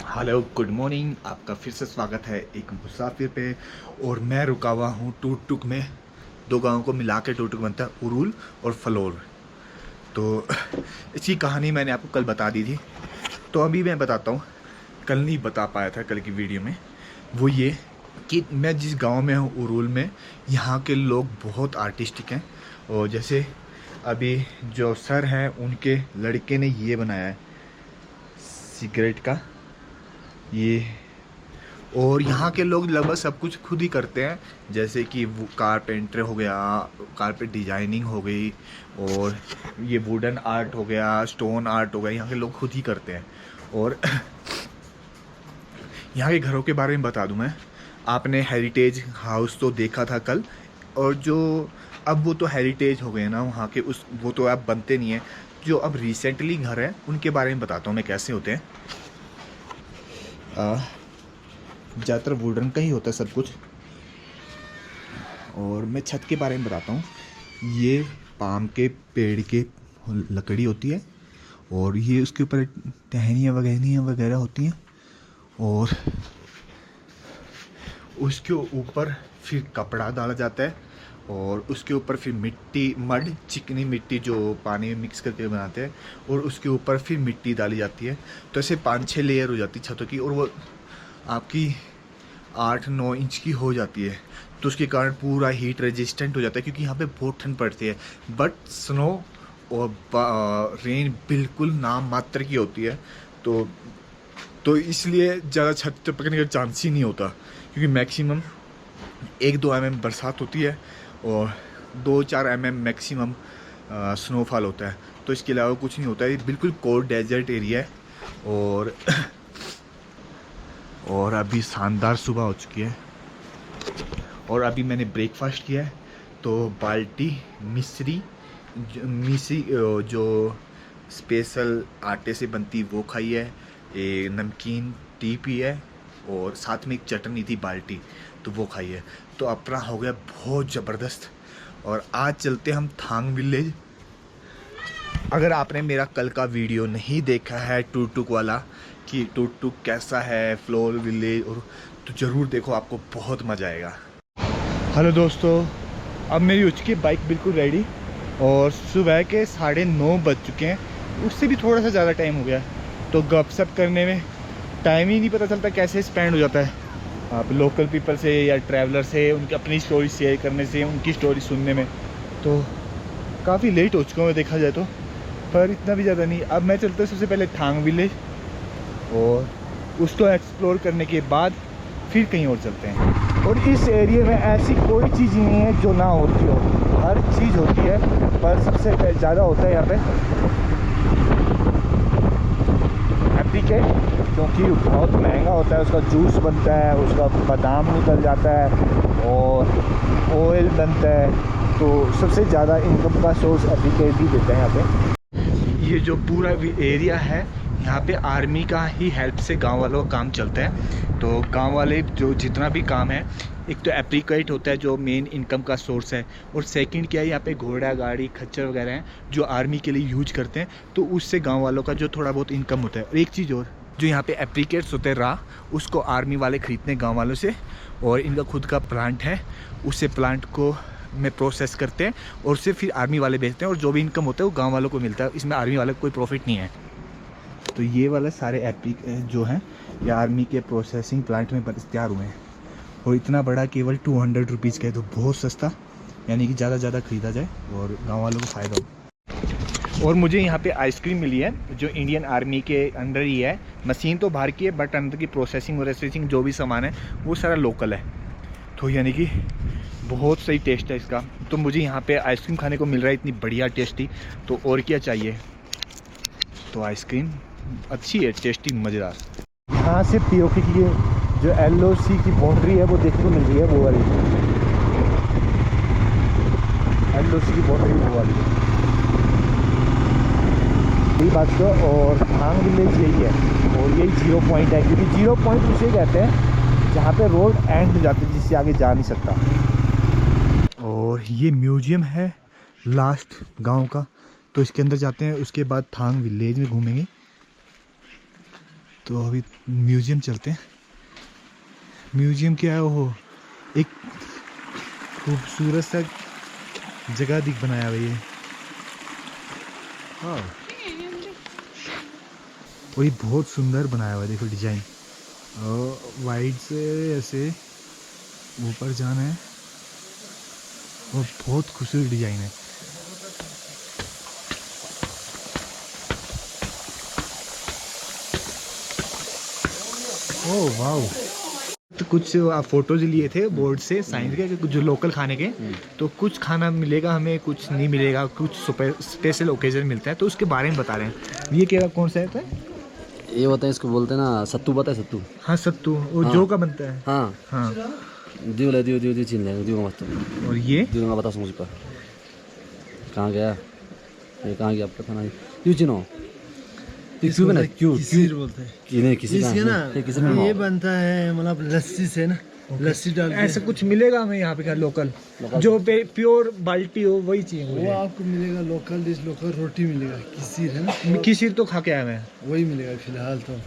Hello good morning. आपका फिर से स्वागत है एक मुसाफिर पे। और मैं रुका हुआ हूँ टूक टूक में। दो गांवों को मिला के टूक टूक बनता है, उरुल और फ्लोर। तो इसकी कहानी मैंने आपको कल बता दी थी, तो अभी मैं बताता हूँ। कल नहीं बता पाया था कल की वीडियो में। वो ये कि मैं जिस गांव में हूँ उरुल में, यहाँ के लोग बहुत आर्टिस्टिक हैं। और जैसे अभी जो सर हैं उनके लड़के ने ये बनाया है सिगरेट का ये। और यहाँ के लोग लगभग सब कुछ खुद ही करते हैं, जैसे कि वो कारपेंटर हो गया, कारपेट डिजाइनिंग हो गई, और ये वुडन आर्ट हो गया, स्टोन आर्ट हो गया, यहाँ के लोग खुद ही करते हैं। और यहाँ के घरों के बारे में बता दूँ मैं। आपने हेरिटेज हाउस तो देखा था कल, और जो अब वो तो हेरिटेज हो गए ना वहाँ के, उस वो तो अब बनते नहीं हैं। जो अब रिसेंटली घर हैं उनके बारे में बताता हूँ मैं कैसे होते हैं। ज़्यादातर वुडन का ही होता है सब कुछ। और मैं छत के बारे में बताता हूँ। ये पाम के पेड़ के लकड़ी होती है, और ये उसके ऊपर टहनियाँ वगैरह वगैरह होती हैं। और उसके ऊपर फिर कपड़ा डाला जाता है, और उसके ऊपर फिर मिट्टी, मड, चिकनी मिट्टी जो पानी में मिक्स करके बनाते हैं, और उसके ऊपर फिर मिट्टी डाली जाती है। तो ऐसे 5-6 लेयर हो जाती है छतों की, और वो आपकी 8-9 इंच की हो जाती है। तो उसके कारण पूरा हीट रेजिस्टेंट हो जाता है, क्योंकि यहाँ पे बहुत ठंड पड़ती है। बट स्नो और रेन बिल्कुल नाम मात्र की होती है। तो इसलिए ज़्यादा छत टपकने का चांस ही नहीं होता, क्योंकि मैक्सिमम 1-2 mm बरसात होती है, और 2-4 mm मैक्सिमम स्नोफॉल होता है। तो इसके अलावा कुछ नहीं होता है। ये बिल्कुल कोल्ड डेजर्ट एरिया है। और अभी शानदार सुबह हो चुकी है, और अभी मैंने ब्रेकफास्ट किया है। तो बाल्टी मिश्री जो स्पेशल आटे से बनती वो खाई है, एक नमकीन टी पी है, और साथ में एक चटनी थी बाल्टी, तो वो खाई है। तो अपना हो गया बहुत ज़बरदस्त। और आज चलते हम थांग विलेज। अगर आपने मेरा कल का वीडियो नहीं देखा है टूक टूक वाला, कि टूक टूक कैसा है फ्लोर विलेज, और तो ज़रूर देखो, आपको बहुत मज़ा आएगा। हेलो दोस्तों, अब मेरी हो चुकी है बाइक बिल्कुल रेडी, और सुबह के 9:30 बज चुके हैं। उससे भी थोड़ा सा ज़्यादा टाइम हो गया। तो गपशप करने में टाइम ही नहीं पता चलता कैसे स्पेंड हो जाता है। आप लोकल पीपल से या ट्रैवलर से उनकी अपनी स्टोरी शेयर करने से, उनकी स्टोरी सुनने में, तो काफ़ी लेट हो चुका हूँ देखा जाए तो। पर इतना भी ज़्यादा नहीं। अब मैं चलता हूँ सबसे पहले थांग विलेज, और उसको एक्सप्लोर करने के बाद फिर कहीं और चलते हैं। और इस एरिया में ऐसी कोई चीज़ नहीं है जो ना होती हो, हर चीज़ होती है। पर सबसे ज़्यादा होता है यहाँ पे एप्रिकेट, क्योंकि बहुत महंगा होता है। उसका जूस बनता है, उसका बादाम निकल जाता है, और ऑयल बनता है। तो सबसे ज़्यादा इनकम का सोर्स एप्रिकेट ही देता है यहाँ पे। ये जो पूरा एरिया है, यहाँ पे आर्मी का ही हेल्प से गांव वालों का काम चलता है। तो गांव वाले जो जितना भी काम है, एक तो एप्रिकेट होता है जो मेन इनकम का सोर्स है, और सेकंड क्या है, यहाँ पे घोड़ा गाड़ी खच्चर वगैरह हैं जो आर्मी के लिए यूज करते हैं। तो उससे गांव वालों का जो थोड़ा बहुत इनकम होता है। और एक चीज़ और, जो यहाँ पे एप्रिकेट्स होते हैं उसको आर्मी वाले खरीदते हैं गाँव वालों से, और इनका खुद का प्लांट है। उससे प्लांट को में प्रोसेस करते हैं, और उससे फिर आर्मी वाले बेचते हैं, और जो भी इनकम होता है वो गांव वालों को मिलता है। इसमें आर्मी वाले को कोई प्रॉफिट नहीं है। तो ये वाले सारे एप्लिक जो हैं, ये आर्मी के प्रोसेसिंग प्लांट में तैयार हुए हैं। और इतना बड़ा केवल 200 रुपीज़ का है, तो बहुत सस्ता, यानी कि ज़्यादा ख़रीदा जाए और गाँव वालों को फ़ायदा हो। और मुझे यहाँ पे आइसक्रीम मिली है जो इंडियन आर्मी के अंडर ही है। मशीन तो बाहर की है, बट अंदर की प्रोसेसिंग वोसेसिंग जो भी सामान है वो सारा लोकल है। तो यानी कि बहुत सही टेस्ट है इसका। तो मुझे यहाँ पे आइसक्रीम खाने को मिल रहा है इतनी बढ़िया टेस्टी, तो और क्या चाहिए। तो आइसक्रीम अच्छी है, टेस्टी, मज़ेदार। यहाँ से पीओके की जो LOC की बाउंड्री है वो देखने को मिल रही है, वो वाली LOC की बाउंड्री वो वाली है, यही बात तो। और थांग विलेज यही है, और यही 0 पॉइंट है, क्योंकि 0 पॉइंट उसे कहते हैं जहाँ पे रोड एंड हो जाती है, जिससे आगे जा नहीं सकता। और ये म्यूजियम है लास्ट गांव का, तो इसके अंदर जाते हैं, उसके बाद थांग विलेज में घूमेंगे। तो अभी म्यूजियम चलते हैं। म्यूजियम क्या है वो, एक खूबसूरत सा जगह दिख बनाया हुआ है। हाँ, और ये बहुत सुंदर बनाया हुआ है, देखो डिजाइन। और वाइड से ऐसे ऊपर जाना है और बहुत खूबसूरत डिजाइन है। Oh wow. तो कुछ फोटोज लिए थे बोर्ड से साइंस के, कुछ जो लोकल खाने के। तो कुछ खाना मिलेगा हमें, कुछ नहीं मिलेगा, कुछ स्पेशल ओकेजन मिलता है, तो उसके बारे में बता रहे हैं। ये क्या कौन सा है? ये होता है, इसको बोलते हैं ना सत्तू, पता है सत्तू? हाँ सत्तू, वो हाँ। जो का बनता है। हाँ हाँ। दियो चिन लेंगे, दियो मत। और ये दियो का बता मुझ पर कहाँ गया, ये कहाँ गया आपका थाना? क्यों चिनो क्यों बना, क्यों किसीर बोलते हैं किसी ना, ये बनता है मतलब लस्सी से ना, लस्सी डाल के। ऐसा कुछ मिलेगा हमें यहाँ पे क्या लोकल जो प्योर बाल्टी हो वही चाहिए वो मुझे। आपको मिलेगा लोकल डिश, लोकल रोटी मिलेगा। किसीर है ना, किसी तो खा के आया मैं, वही मिलेगा फिलहाल तो।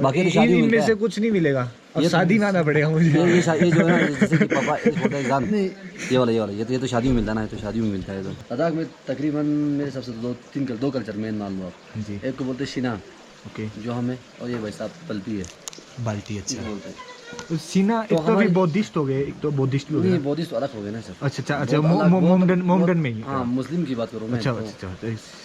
बाकी तो शादी इनमें से कुछ नहीं मिलेगा। अब शादी में आना पड़ेगा मुझे। ये जो है ना, जैसे कि पापा बोलता है एग्जाम, ये वाला ये तो शादी में मिलता है ना, ये तो शादी में मिलता है। तो लद्दाख में तकरीबन मेरे हिसाब से दो कल्चर मेन मान लो आप। जी। एक को बोलते हैं शीना, ओके, जो हमें, और ये भाई साहब पलती है बाल्टी। अच्छा, बोलते हैं। तो सीना तो एक तो भी बौद्धिस्ट हो गए, एक तो बौद्धिस्ट भी हो नहीं, गए। बौद्धिस्ट अलग हो गए ना सर। अच्छा अच्छा, मोमडन में ही। हाँ, मुस्लिम की बात करूँ मैं। अच्छा तो, अच्छा।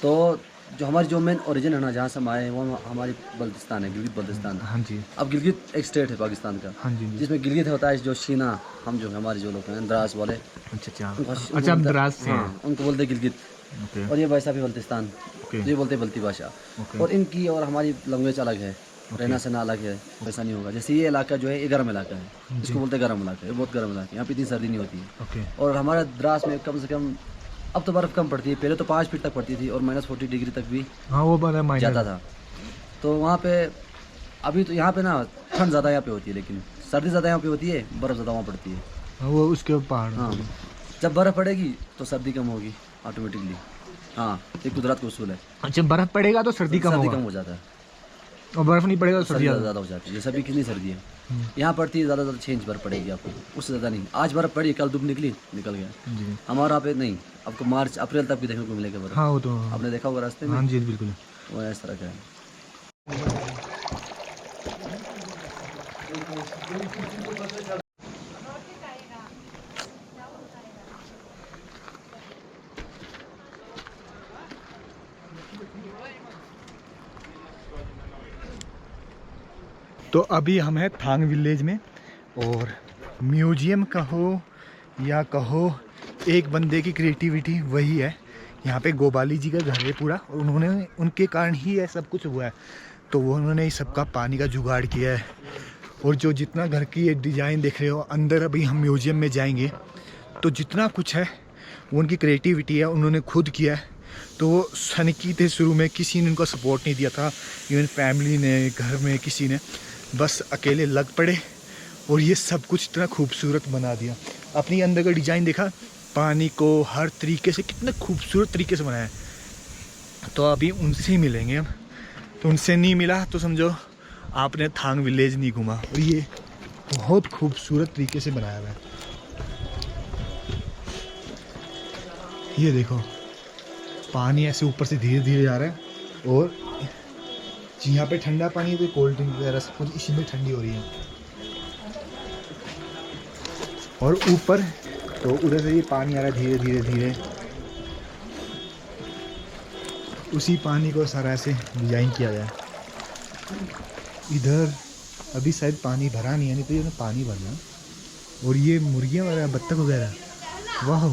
तो जो हमारी जो मेन ओरिजिन है ना, जहाँ से हम आए हैं, वो हमारी बल्तिस्तान है, गिलगित बल्तिस्तान। हाँ जी। अब गिलगित एक स्टेट है पाकिस्तान का। हाँ जी। जिसमें गिलगित होता है, जो शीना, हम जो हमारे जो लोग हैं द्रास वाले। अच्छा उनको अच्छा, हम द्रास से हैं। हाँ, उनको बोलते हैं गिलगित। ओके और ये भाई साहब बल्तिस्तान, ओके। ये बोलते हैं बल्ती भाषा। ओके। और इनकी और हमारी लैंग्वेज अलग है, रहना सहना अलग है, वैसा नहीं होगा। जैसे ये इलाका जो है, ये गर्म इलाका है, इसको बोलते हैं गर्म इलाका, ये बहुत गर्म इलाका है, यहाँ पे इतनी सर्दी नहीं होती है। ओके। और हमारे द्रास में कम से कम, अब तो बर्फ़ कम पड़ती है, पहले तो 5 फीट तक पड़ती थी और -40 डिग्री तक भी हाँ, वो बड़ा जाता था। तो वहाँ पे अभी तो यहाँ पे ना ठंड ज़्यादा यहाँ पे होती है, लेकिन सर्दी ज़्यादा यहाँ पे होती है, बर्फ़ ज़्यादा वहाँ पड़ती है। वो उसके पहाड़। हाँ, जब बर्फ़ पड़ेगी तो सर्दी कम होगी ऑटोमेटिकली। हाँ, ये कुदरत का उसूल है। अच्छा, बर्फ पड़ेगा तो सर्दी कम हो जाता है, और बर्फ नहीं पड़ेगा तो सर्दी ज़्यादा हो जाती है। जैसे अभी कितनी सर्दी है यहाँ पड़ती है, ज़्यादा 6 इंच बर्फ़ पड़ेगी आपको, उससे ज़्यादा नहीं। आज बर्फ़ पड़ी, कल धूप निकल गया। जी। हमारे यहाँ पे नहीं, आपको मार्च अप्रैल तक भी देखने को मिलेगा बर्फ़। हाँ, वो तो आपने देखा होगा रास्ते में। हाँ जी बिल्कुल। वो इस तरह का है। तो अभी हम हैं थांग विलेज में, और म्यूजियम कहो या कहो एक बंदे की क्रिएटिविटी वही है। यहाँ पे गोबाली जी का घर है पूरा, और उन्होंने, उनके कारण ही ये सब कुछ हुआ है। तो वो उन्होंने इस सबका पानी का जुगाड़ किया है। और जो जितना घर की ये डिज़ाइन देख रहे हो अंदर, अभी हम म्यूजियम में जाएंगे तो जितना कुछ है वो उनकी क्रिएटिविटी है, उन्होंने खुद किया है। तो वो सनकी थे शुरू में, किसी ने उनको सपोर्ट नहीं दिया था, इवन फैमिली ने, घर में किसी ने, बस अकेले लग पड़े और ये सब कुछ इतना खूबसूरत बना दिया। अपनी अंदर का डिज़ाइन देखा, पानी को हर तरीके से कितना खूबसूरत तरीके से बनाया है। तो अभी उनसे ही मिलेंगे हम। तो उनसे नहीं मिला तो समझो आपने थांग विलेज नहीं घूमा। और ये बहुत खूबसूरत तरीके से बनाया हुआ है। ये देखो, पानी ऐसे ऊपर से धीरे धीरे जा रहा है, और यहाँ पे ठंडा पानी है, तो कोल्ड ड्रिंक वगैरह सब कुछ इसी में ठंडी हो रही है। और ऊपर तो उधर से ये पानी आ रहा है धीरे धीरे धीरे, उसी पानी को सारा ऐसे डिजाइन किया गया है। इधर अभी शायद पानी भरा नहीं है, नहीं तो ये पानी भरना। और ये मुर्गियाँ वगैरह, बत्तख वगैरह, वाह,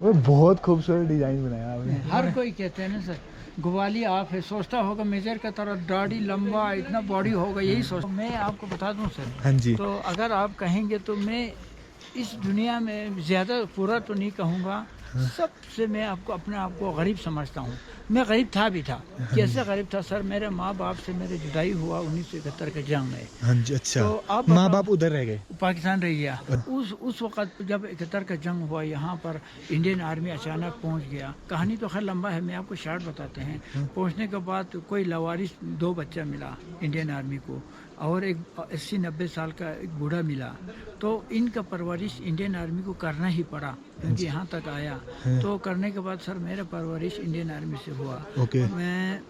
वो बहुत खूबसूरत डिजाइन बनाया आपने। हर कोई कहते हैं ना सर, ग्वाली आप है, सोचता होगा मेजर का तरह दाढ़ी लंबा इतना बॉडी होगा, यही सोच। मैं आपको बता दूं सर, हाँ जी। तो अगर आप कहेंगे तो मैं इस दुनिया में ज़्यादा पूरा तो नहीं कहूँगा, सबसे मैं आपको अपने आप को गरीब समझता हूँ। मैं गरीब था भी था। कैसे गरीब था सर, मेरे माँ बाप से मेरे जुदाई हुआ 1971 के जंग में। हाँ जी, अच्छा। तो आप माँ बताओ- बाप उधर रह गए? पाकिस्तान रह गया। उस वक़्त जब 71 का जंग हुआ, यहाँ पर इंडियन आर्मी अचानक पहुँच गया। कहानी तो खैर लंबा है, मैं आपको शॉर्ट बताते हैं। पहुँचने के बाद कोई लवारिस 2 बच्चा मिला इंडियन आर्मी को, और एक 80-90 साल का एक बूढ़ा मिला। तो इनका परवरिश इंडियन आर्मी को करना ही पड़ा, क्योंकि यहाँ तक आया। तो करने के बाद सर मेरा परवरिश इंडियन आर्मी से हुआ। ओके। मैं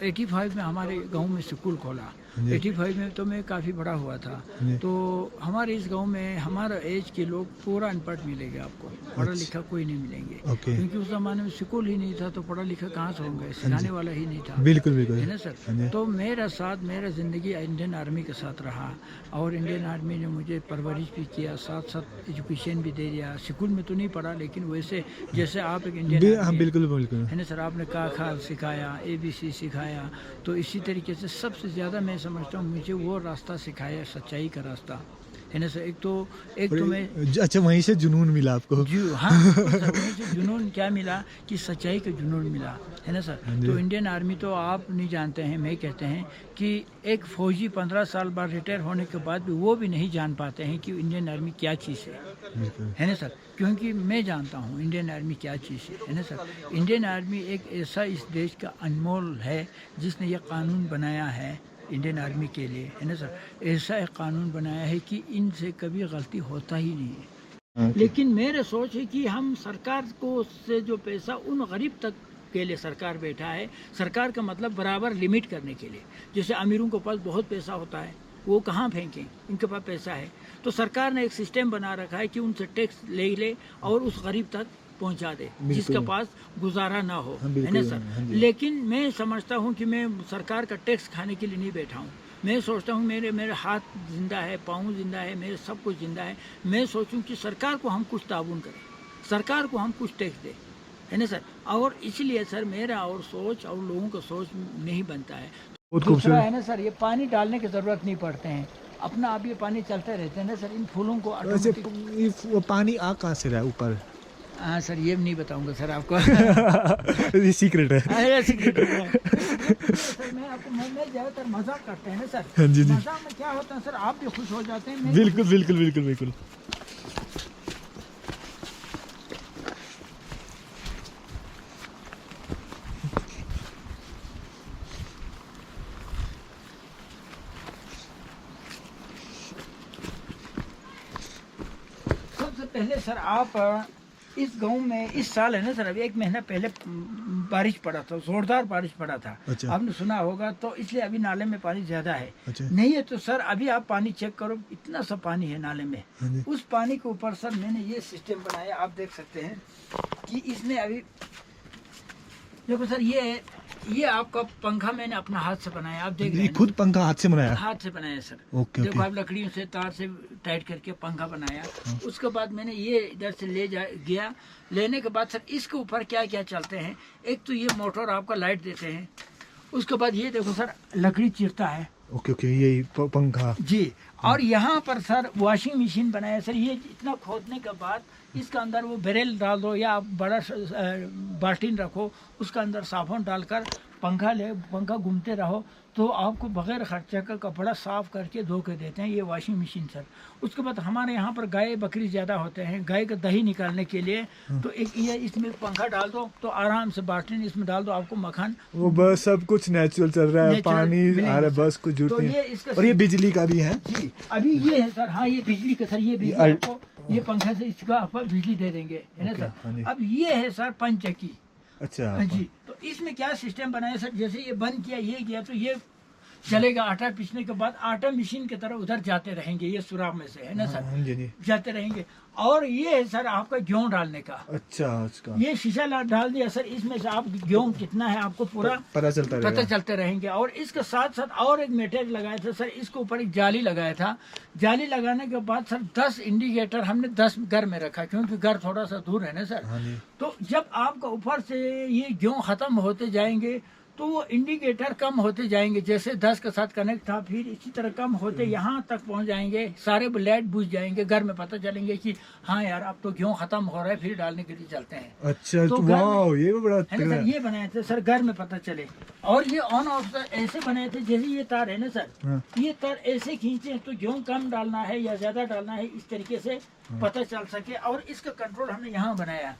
85 में हमारे गांव में स्कूल खोला। 85 में तो मैं काफ़ी बड़ा हुआ था। तो हमारे इस गांव में हमारा एज के लोग पूरा अनपढ़ मिलेंगे आपको, पढ़ा लिखा कोई नहीं मिलेंगे। ओके। क्योंकि उस ज़माने में स्कूल ही नहीं था, तो पढ़ा लिखा कहाँ से होंगे, सिखाने वाला ही नहीं था। बिल्कुल बिल्कुल। है ना सर। तो मेरा ज़िंदगी इंडियन आर्मी के साथ रहा, और इंडियन आर्मी ने मुझे परवरिश भी किया, साथ साथ एजुकेशन भी दे दिया। स्कूल में तो नहीं पढ़ा, लेकिन वैसे जैसे आप एक इंडियन हाँ, बिल्कुल बिल्कुल। है ना सर, आपने का खा सिखाया, ABC सिखाया। तो इसी तरीके से सबसे ज़्यादा मैं समझता हूँ मुझे वो रास्ता सिखाया, सच्चाई का रास्ता, है ना सर। एक तो मैं अच्छा, वहीं से जुनून मिला आपको? जी हाँ सर, मुझे जुनून क्या मिला कि सच्चाई का जुनून मिला, है ना सर। तो इंडियन आर्मी तो आप नहीं जानते हैं, मैं कहते हैं कि एक फ़ौजी 15 साल बाद रिटायर होने के बाद भी वो भी नहीं जान पाते हैं कि इंडियन आर्मी क्या चीज़ है ना सर। क्योंकि मैं जानता हूँ इंडियन आर्मी क्या चीज़ है ना सर। इंडियन आर्मी एक ऐसा इस देश का अनमोल है जिसने ये कानून बनाया है इंडियन आर्मी के लिए, है ना सर। ऐसा एक कानून बनाया है कि इनसे कभी गलती होता ही नहीं है। लेकिन मेरे सोच है कि हम सरकार को से जो पैसा उन गरीब तक के लिए सरकार बैठा है। सरकार का मतलब बराबर लिमिट करने के लिए। जैसे अमीरों के पास बहुत पैसा होता है, वो कहाँ फेंकें, इनके पास पैसा है। तो सरकार ने एक सिस्टम बना रखा है कि उनसे टैक्स ले और उस गरीब तक पहुंचा दे जिसके पास गुजारा ना हो, है ना सर। लेकिन मैं समझता हूं कि मैं सरकार का टैक्स खाने के लिए नहीं बैठा हूं। मैं सोचता हूं मेरे हाथ जिंदा है, पाँव जिंदा है, मेरे सब कुछ जिंदा है। मैं सोचूं कि सरकार को हम कुछ ताउन करें, सरकार को हम कुछ टैक्स दें, है ना सर। और इसलिए सर मेरा और सोच और लोगों का सोच नहीं बनता है। दूसरा है ना सर, ये पानी डालने की ज़रूरत नहीं पड़ते हैं, अपना आप ये पानी चलते रहते हैं ना सर। इन फूलों को वो पानी आ कहाँ से रहा है ऊपर? हाँ सर, ये नहीं बताऊंगा सर आपको। ये सीक्रेट है। ये सीक्रेट है। सर मैं ज़्यादातर मजाक करते हैं ना सर। हाँ जी जी। मजाक में क्या होता है सर, आप भी खुश हो जाते हैं। बिल्कुल बिल्कुल बिल्कुल बिल्कुल। सबसे पहले सर आप इस गांव में इस साल है ना सर, अभी 1 महीना पहले बारिश पड़ा था, जोरदार बारिश पड़ा था। अच्छा। आपने सुना होगा, तो इसलिए अभी नाले में पानी ज्यादा है। अच्छा। नहीं है तो सर अभी आप पानी चेक करो, इतना सा पानी है नाले में। उस पानी के ऊपर सर मैंने ये सिस्टम बनाया, आप देख सकते हैं कि इसमें अभी देखो सर, ये आपका पंखा मैंने अपना हाथ से बनाया, आप देख रहे हैं। खुद पंखा हाथ से बनाया? हाथ से बनाया सर। ओके देखो ओके। आप लकड़ियों से तार से टाइट करके पंखा बनाया। उसके बाद मैंने ये इधर से गया। लेने के बाद सर इसके ऊपर क्या क्या चलते हैं, एक तो ये मोटर आपका लाइट देते हैं। उसके बाद ये देखो सर लकड़ी चीरता है। ओके ओके, यही पंखा जी। और यहाँ पर सर वॉशिंग मशीन बनाया सर। ये इतना खोदने के बाद इसका अंदर वो बैरल डाल दो या आप बड़ा बाल्टीन रखो, उसका अंदर साबुन डालकर पंखा घूमते रहो, तो आपको बगैर खर्चे का कपड़ा साफ करके धो के देते हैं ये वॉशिंग मशीन सर। उसके बाद हमारे यहाँ पर गाय बकरी ज़्यादा होते हैं, गाय का दही निकालने के लिए तो एक ये इसमें पंखा डाल दो, तो आराम से बाल्टीन इसमें डाल दो, आपको मक्खन। वो बस सब कुछ नेचुरल चल रहा है, पानी आ रहा है, बस कुछ जरूरत नहीं है। और ये बिजली का भी है जी। अभी ये है सर, हाँ ये बिजली का सर, ये बिजली आपको ये पंखा से इसका आपको बिजली दे देंगे, है ना सर। अब ये है सर पंचक्की। अच्छा जी। तो इसमें क्या सिस्टम बनाया सर, जैसे ये बंद किया, ये किया, तो ये चलेगा। आटा पीसने के बाद आटा मशीन की तरह उधर जाते रहेंगे, ये सुराख में से, है ना सर। हाँ जी। जाते रहेंगे। और ये है सर आपका गेहूं डालने का। अच्छा, उसका ये शीशा डाल दिया सर, इसमें से आप गेहूं कितना है आपको पूरा पता चलते रहेंगे। और इसके साथ साथ और एक मीटर लगाया था सर, इसके ऊपर एक जाली लगाया था। जाली लगाने के बाद सर 10 इंडिकेटर हमने 10 घर में रखा, क्योंकि घर थोड़ा सा दूर है ना सर। हाँ जी। तो जब आपका ऊपर से ये गेहूं खत्म होते जाएंगे तो वो इंडिकेटर कम होते जाएंगे, जैसे 10 के साथ कनेक्ट था, फिर इसी तरह कम होते यहाँ तक पहुँच जाएंगे, सारे लाइट बुझ जाएंगे, घर में पता चलेंगे कि हाँ यार अब तो गेहूँ खत्म हो रहा है, फिर डालने के लिए चलते हैं। अच्छा, तो वाह, ये भी बड़ा है ना सर, ये बनाए थे सर घर में पता चले। और ये ऑन ऑफ ऐसे बनाए थे, जैसे ये तार है ना सर, ये तार ऐसे खींचे तो गेहूँ कम डालना है या ज्यादा डालना है, इस तरीके से पता चल सके। और इसका कंट्रोल हमने यहाँ बनाया,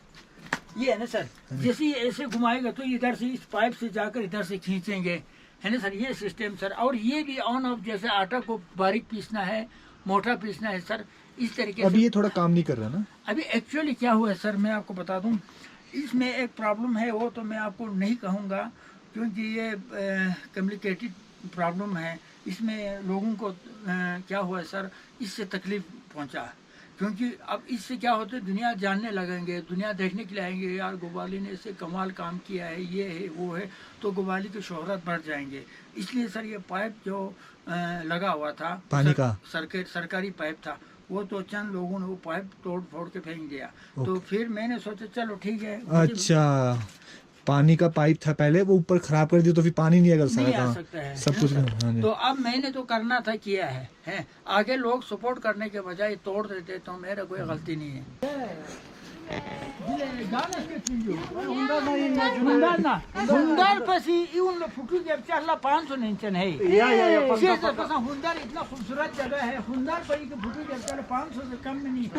ये है ना सर, जैसे ये ऐसे घुमाएगा तो इधर से इस पाइप से जाकर इधर से खींचेंगे, है ना सर, ये सिस्टम सर। और ये भी ऑन ऑफ, जैसे आटा को बारीक पीसना है, मोटा पीसना है सर, इस तरीके से। अभी ये थोड़ा काम नहीं कर रहा ना? अभी एक्चुअली क्या हुआ है सर, मैं आपको बता दूं, इसमें एक प्रॉब्लम है, वो तो मैं आपको नहीं कहूँगा क्योंकि ये कम्प्लिकेटेड प्रॉब्लम है। इसमें लोगों को क्या हुआ है सर, इससे तकलीफ पहुँचा, क्योंकि अब इससे क्या होता है, दुनिया जानने लगेंगे, दुनिया देखने के लिए आएंगे, यार गोबाली ने इससे कमाल काम किया है, ये है वो है, तो गोबाली की शोहरत बढ़ जाएंगे। इसलिए सर ये पाइप जो लगा हुआ था पानी का सरकारी पाइप था, वो तो चंद लोगों ने वो पाइप तोड़ फोड़ के फेंक दिया। तो फिर मैंने सोचा चलो ठीक है। अच्छा, पानी का पाइप था पहले, वो ऊपर खराब कर दिया तो फिर पानी नहीं आ सकता है सब कुछ। हाँ, तो अब मैंने तो करना था किया है। आगे लोग सपोर्ट करने के बजाय तोड़ देते तो मेरा कोई गलती नहीं है। हुंडार पसी इवन फुटू के चाला 500 नेंचन है। हुंडार इतना खूबसूरत जगह है, हुंडार परी के फुटू के चाला 500 से कम में नहीं है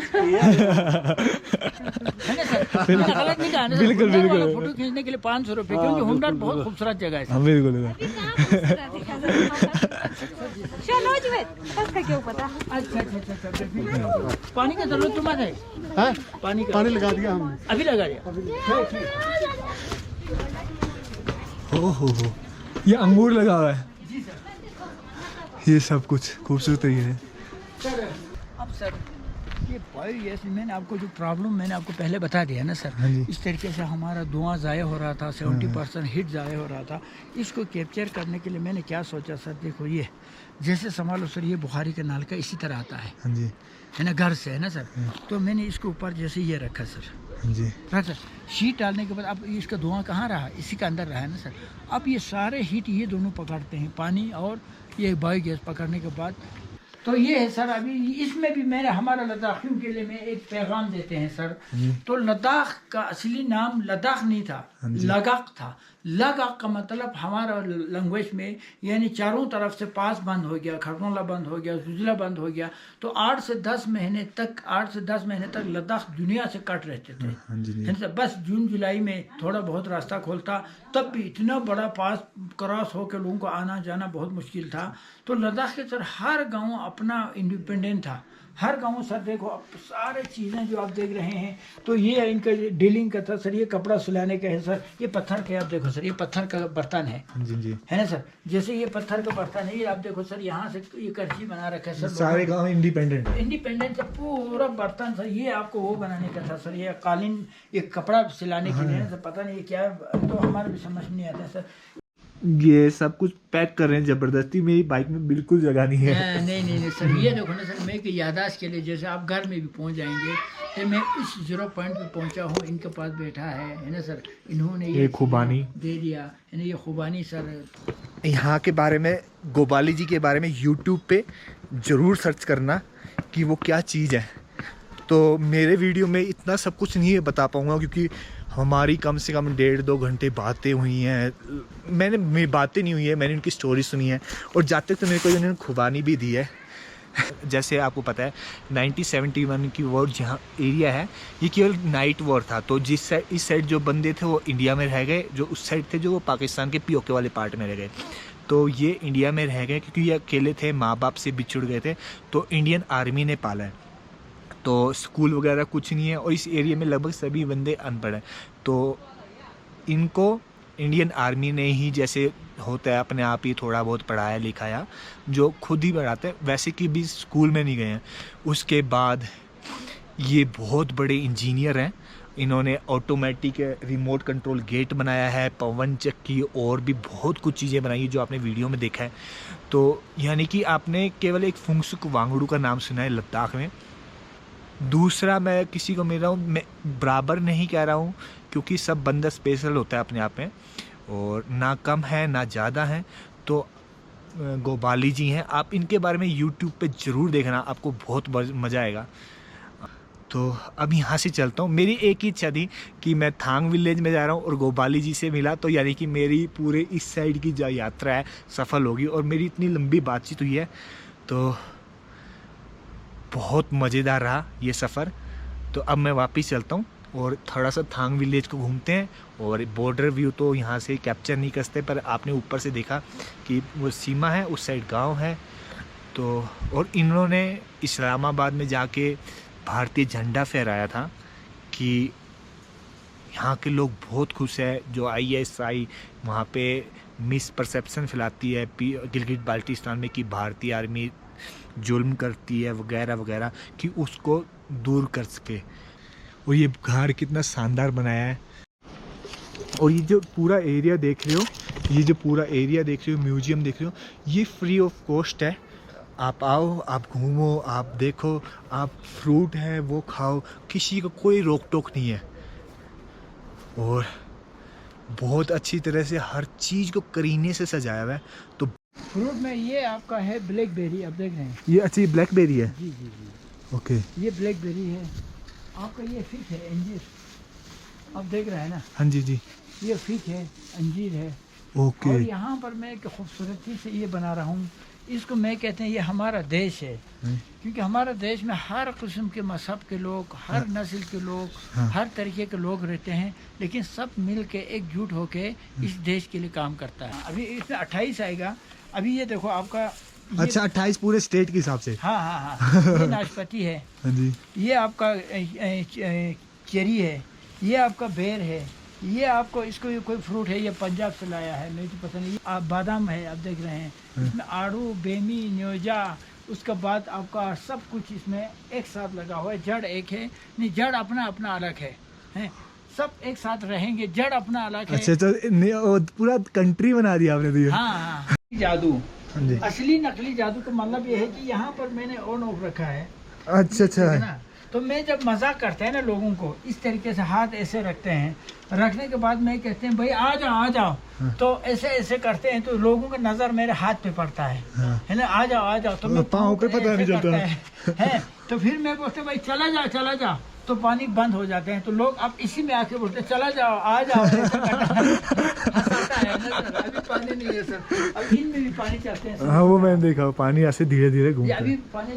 ना सर, गलत नहीं कहा ना। बिल्कुल बिल्कुल, फोटो खींचने के लिए 500 रुपए, क्योंकि हुंडार बहुत खूबसूरत जगह है। हाँ बिल्कुल। अच्छा, पानी का जरूरत तुम्हारे है? पानी लगा दिया हमने, अभी लगा दिया। हो, ये अंगूर लगा हुआ है, ये सब कुछ खूबसूरत तरीके है। अब सर ये बायोगैस, मैंने आपको जो प्रॉब्लम मैंने आपको पहले बता दिया ना सर, इस तरीके से हमारा धुआं ज़ाया हो रहा था, 70% हीट ज़ाया हो रहा था। इसको कैप्चर करने के लिए मैंने क्या सोचा सर, देखो ये जैसे संभालो सर, ये बुखारी का नाल का इसी तरह आता है, हाँ जी, है ना, घर से है ना सर। तो मैंने इसके ऊपर जैसे ये रखा सर, हाँ जी, सर शीट डालने के बाद अब इसका धुआं कहाँ रहा, इसी के अंदर रहा है ना सर। अब ये सारे हीट ये दोनों पकड़ते हैं, पानी और ये बायोगैस पकड़ने के बाद। तो ये है सर, अभी इसमें भी मैंने हमारा लद्दाखियों के लिए में एक पैगाम देते हैं सर। तो लद्दाख का असली नाम लद्दाख नहीं था, लगाक था। लगाक का मतलब हमारा लैंग्वेज में यानी चारों तरफ से पास बंद हो गया, खरनोला बंद हो गया, जुजला बंद हो गया। तो 8 से 10 महीने तक लद्दाख दुनिया से कट रहते थे। बस जून जुलाई में थोड़ा बहुत रास्ता खोलता, तब भी इतना बड़ा पास क्रॉस होकर लोगों को आना जाना बहुत मुश्किल था। तो लद्दाख के सर हर गांव अपना इंडिपेंडेंट था, हर गांव सर। देखो अब सारे चीज़ें जो आप देख रहे हैं, तो ये इनका डीलिंग का था सर, ये कपड़ा सुलाने का है सर, ये पत्थर का आप देखो सर, ये पत्थर का बर्तन है, है ना सर। जैसे ये पत्थर का बर्तन है, ये आप देखो सर, यहाँ से ये करछी बना रखा है सर। सारे गांव इंडिपेंडेंट से पूरा बर्तन सर, ये आपको वो बनाने का था सर, ये कालीन, ये कपड़ा सिलाने के लिए सर, पता नहीं क्या, तो हमारे भी समझ नहीं आता सर। ये सब कुछ पैक कर रहे हैं जबरदस्ती, मेरी बाइक में बिल्कुल जगह नहीं है। नहीं सर, ये देखो ना सर, मैं कि यादाश्त के लिए, जैसे आप घर में भी पहुंच जाएंगे, तो मैं इस 0 पॉइंट पे पहुंचा हूँ, इनके पास बैठा है ना सर, इन्होंने ये खुबानी दे दिया, ये खुबानी सर। यहाँ के बारे में, गोबाली जी के बारे में यूट्यूब पे ज़रूर सर्च करना कि वो क्या चीज़ है। तो मेरे वीडियो में इतना सब कुछ नहीं बता पाऊँगा, क्योंकि हमारी कम से कम 1.5-2 घंटे बातें हुई हैं। मेरी बातें नहीं हुई है, मैंने उनकी स्टोरी सुनी है, और जाते तो मेरे को उन्होंने खुबानी भी दी है। जैसे आपको पता है 1971 की वॉर जहाँ एरिया है, ये केवल नाइट वॉर था। तो इस साइड जो बंदे थे वो इंडिया में रह गए, जो उस साइड थे जो वो पाकिस्तान के पीओके वाले पार्ट में रह गए। तो ये इंडिया में रह गए क्योंकि ये अकेले थे, माँ बाप से बिछुड़ गए थे। तो इंडियन आर्मी ने पाला है, तो स्कूल वगैरह कुछ नहीं है, और इस एरिया में लगभग सभी बंदे अनपढ़ हैं। तो इनको इंडियन आर्मी ने ही, जैसे होता है अपने आप ही थोड़ा बहुत पढ़ाया लिखाया, जो खुद ही पढ़ाते हैं, वैसे कि भी स्कूल में नहीं गए हैं। उसके बाद ये बहुत बड़े इंजीनियर हैं, इन्होंने ऑटोमेटिक रिमोट कंट्रोल गेट बनाया है, पवन चक्की और भी बहुत कुछ चीज़ें बनाई है जो आपने वीडियो में देखा है। तो यानी कि आपने केवल एक फुंगसुक वांगड़ू का नाम सुना है लद्दाख में। दूसरा, मैं किसी को मिल रहा हूँ, मैं बराबर नहीं कह रहा हूँ क्योंकि सब बंदा स्पेशल होता है अपने आप में, और ना कम है ना ज़्यादा है। तो गोबाली जी हैं, आप इनके बारे में यूट्यूब पे ज़रूर देखना, आपको बहुत मज़ा आएगा। तो अब यहाँ से चलता हूँ। मेरी एक ही इच्छा थी कि मैं थांग विलेज में जा रहा हूँ और गोबाली जी से मिला, तो यानी कि मेरी पूरे इस साइड की जो यात्रा है सफल होगी। और मेरी इतनी लंबी बातचीत हुई है तो बहुत मज़ेदार रहा ये सफ़र। तो अब मैं वापस चलता हूँ और थोड़ा सा थांग विलेज को घूमते हैं। और बॉर्डर व्यू तो यहाँ से कैप्चर नहीं करते, पर आपने ऊपर से देखा कि वो सीमा है, उस साइड गांव है। तो और इन्होंने इस्लामाबाद में जाके भारतीय झंडा फहराया था कि यहाँ के लोग बहुत खुश है। जो ISI वहाँ पे मिस परसेप्शन फैलाती है गिलगित बाल्टिस्तान में कि भारतीय आर्मी जुल्म करती है वगैरह वगैरह, कि उसको दूर कर सके। और ये घर कितना शानदार बनाया है। और ये जो पूरा एरिया देख रहे हो, ये जो पूरा एरिया देख रहे हो, म्यूजियम देख रहे हो, ये फ्री ऑफ कॉस्ट है। आप आओ, आप घूमो, आप देखो, आप फ्रूट है वो खाओ, किसी को कोई रोक टोक नहीं है। और बहुत अच्छी तरह से हर चीज़ को करीने से सजाया हुआ है। तो फ्रूट में ये आपका है ब्लैकबेरी, आप देख रहे हैं। ये अच्छी ब्लैकबेरी है। जी जी जी, ओके, ये ब्लैकबेरी है। आपका ये फिग है, अंजीर, आप देख रहे हैं ना। हाँ जी जी, ये फिग है, अंजीर है। ओके। और यहाँ पर मैं एक खूबसूरती से ये बना रहा हूँ, इसको मैं कहते हैं ये हमारा देश है। क्योंकि हमारा देश में हर किस्म के मजहब के लोग, हर नस्ल के लोग, हर तरीके के लोग रहते हैं, लेकिन सब मिल के एकजुट होके इस देश के लिए काम करता है। अभी इसमें 28 आएगा। अभी ये देखो आपका अच्छा 28 पूरे स्टेट के हिसाब से। हाँ हाँ हाँ, ये नाशपाती है, हाँ जी, ये आपका चेरी है, ये आपका बेर है, ये आपको इसको ये कोई फ्रूट है, ये पंजाब से लाया है, मुझे पता नहीं। आप बादाम है, आप देख रहे हैं, इसमें आड़ू, बेमी, न्योजा, उसके बाद आपका सब कुछ इसमें एक साथ लगा हुआ है। जड़ एक है, नहीं जड़ अपना अपना अलग है, सब एक साथ रहेंगे, जड़ अपना अलग है। अच्छा तो पूरा कंट्री बना दिया आपने तो ये। हाँ हाँ, जादू, हाँ जी, असली नकली जादू का मतलब ये है कि यहाँ पर मैंने ऑन ऑफ रखा है। अच्छा अच्छा है ना। तो मैं जब मजाक करते हैं ना लोगों को, इस तरीके से हाथ ऐसे रखते हैं, रखने के बाद मैं कहते हैं भाई आ जाओ आ जाओ, तो ऐसे ऐसे करते हैं तो लोगों का नजर मेरे हाथ पे पड़ता है ना, आ जाओ, तो मैं पाँव पे पता नहीं चलता है। तो फिर मैं बोलते भाई चला जा, तो पानी बंद हो जाते हैं। तो लोग अब इसी में आके बोलते हैं चला जाओ आ जाओ, हंसाता है ना सर। अभी पानी नहीं है सर, अब इनमें भी पानी चाहते हैं सर। हाँ वो मैंने देखा, पानी ऐसे धीरे धीरे घूमता अभी है। पानी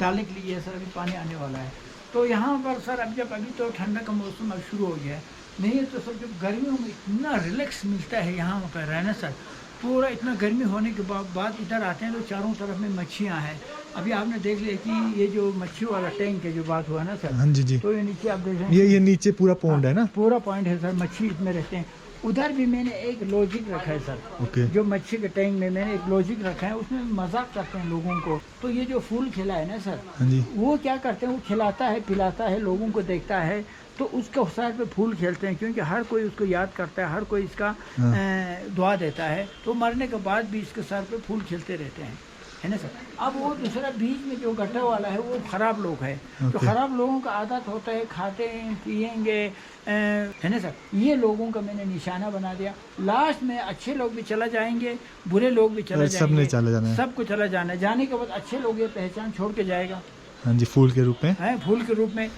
डालने के लिए सर, अभी पानी आने वाला है। तो यहाँ पर सर अभी तो ठंडा का मौसम अब शुरू हो गया है, नहीं तो सर जब गर्मियों में इतना रिलैक्स मिलता है यहाँ पर रहना सर। पूरा इतना गर्मी होने के बाद इधर आते हैं तो चारों तरफ में मच्छियाँ हैं। अभी आपने देख लिया कि ये जो मच्छी वाला टैंक है जो बात हुआ ना सर, हाँ जी जी, तो ये नीचे आप देख रहे हैं, ये नीचे पूरा पॉन्ड है ना, पूरा पॉइंट है सर, मच्छी इसमें रहते हैं। उधर भी मैंने एक लॉजिक रखा है सर, ओके, जो मच्छी के टैंक में मैंने एक लॉजिक रखा है, उसमें मजाक करते हैं लोगों को। तो ये जो फूल खिला है ना सर, हाँ जी, वो क्या करते हैं, वो खिलाता है पिलाता है, लोगों को देखता है, तो उसके सर पे फूल खेलते हैं, क्योंकि हर कोई उसको याद करता है, हर कोई इसका दुआ देता है। तो मरने के बाद भी इसके सर पे फूल खिलते रहते हैं, है ना सर। अब वो दूसरा बीच में जो गड्ढा वाला है वो खराब लोग है, तो खराब लोगों का आदत होता है, खाते हैं पियेंगे, है ना सर। ये लोगों का मैंने निशाना बना दिया। लास्ट में अच्छे लोग भी चला जाएंगे, बुरे लोग भी चला जाएंगे, सबने चला जाना है, सबको चला जाना है। जाने के बाद अच्छे लोग ये पहचान छोड़ के जाएगा, हाँ जी, फूल के रूप में, है फूल के रूप में।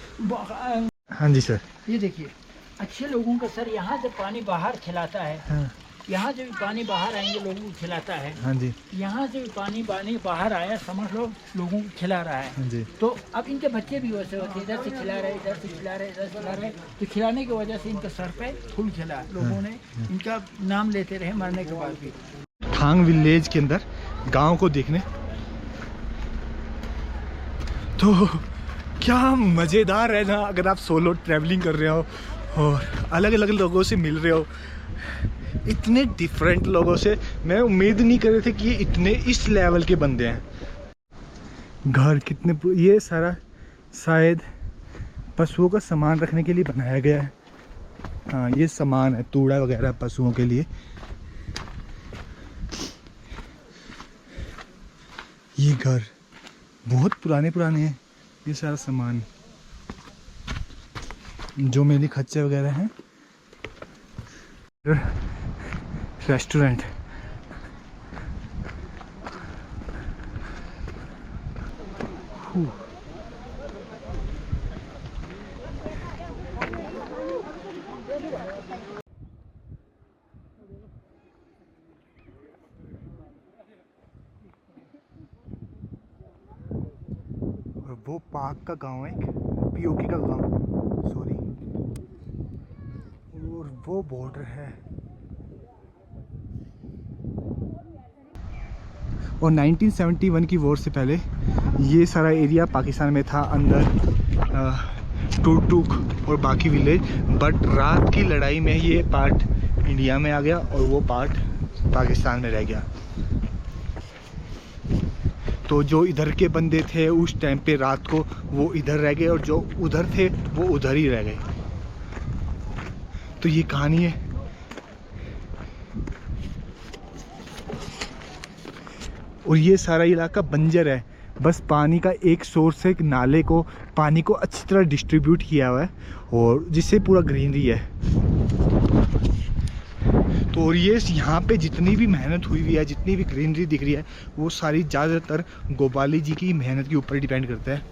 हाँ जी सर। ये देखिए अच्छे लोगों का सर यहाँ से पानी बाहर खिलाता है, हाँ, यहाँ से भी पानी बाहर आएंगे लोगों को खिलाता है, हाँ जी, यहाँ से भी पानी बाहर आया, समझ लो लोगों को खिला रहा है। हाँ जी। तो अब इनके बच्चे भी वैसे होते हैं, इधर से खिला रहे, इधर से खिला रहे, इधर से खिला रहे, तो खिलाने की वजह से इनके सर पे फूल खिला, लोगों ने इनका नाम लेते रहे मरने के बाद भी। थांग विलेज के अंदर गांव को देखने तो क्या मज़ेदार है ना, अगर आप सोलो ट्रैवलिंग कर रहे हो और अलग अलग लोगों से मिल रहे हो, इतने डिफरेंट लोगों से। मैं उम्मीद नहीं कर रहे थे कि ये इतने इस लेवल के बंदे हैं। घर कितने, ये सारा शायद पशुओं का सामान रखने के लिए बनाया गया है। हाँ ये सामान है, तूड़ा वगैरह पशुओं के लिए। ये घर बहुत पुराने हैं, ये सारा सामान जो मेरी खच्चे वगैरह हैं। रेस्टोरेंट। और वो पाक का गांव है, पीओके का गांव, सॉरी, और वो बॉर्डर है। और 1971 की वॉर से पहले ये सारा एरिया पाकिस्तान में था, अंदर टूक और बाकी विलेज, बट रात की लड़ाई में ये पार्ट इंडिया में आ गया और वो पार्ट पाकिस्तान में रह गया। तो जो इधर के बंदे थे उस टाइम पे रात को वो इधर रह गए और जो उधर थे वो उधर ही रह गए। तो ये कहानी है। और ये सारा इलाका बंजर है, बस पानी का एक सोर्स है, एक नाले को पानी को अच्छी तरह डिस्ट्रीब्यूट किया हुआ है और जिससे पूरा ग्रीनरी है। तो और ये यहाँ पे जितनी भी मेहनत हुई हुई है, जितनी भी ग्रीनरी दिख रही है, वो सारी ज़्यादातर गोपाली जी की मेहनत के ऊपर डिपेंड करता है।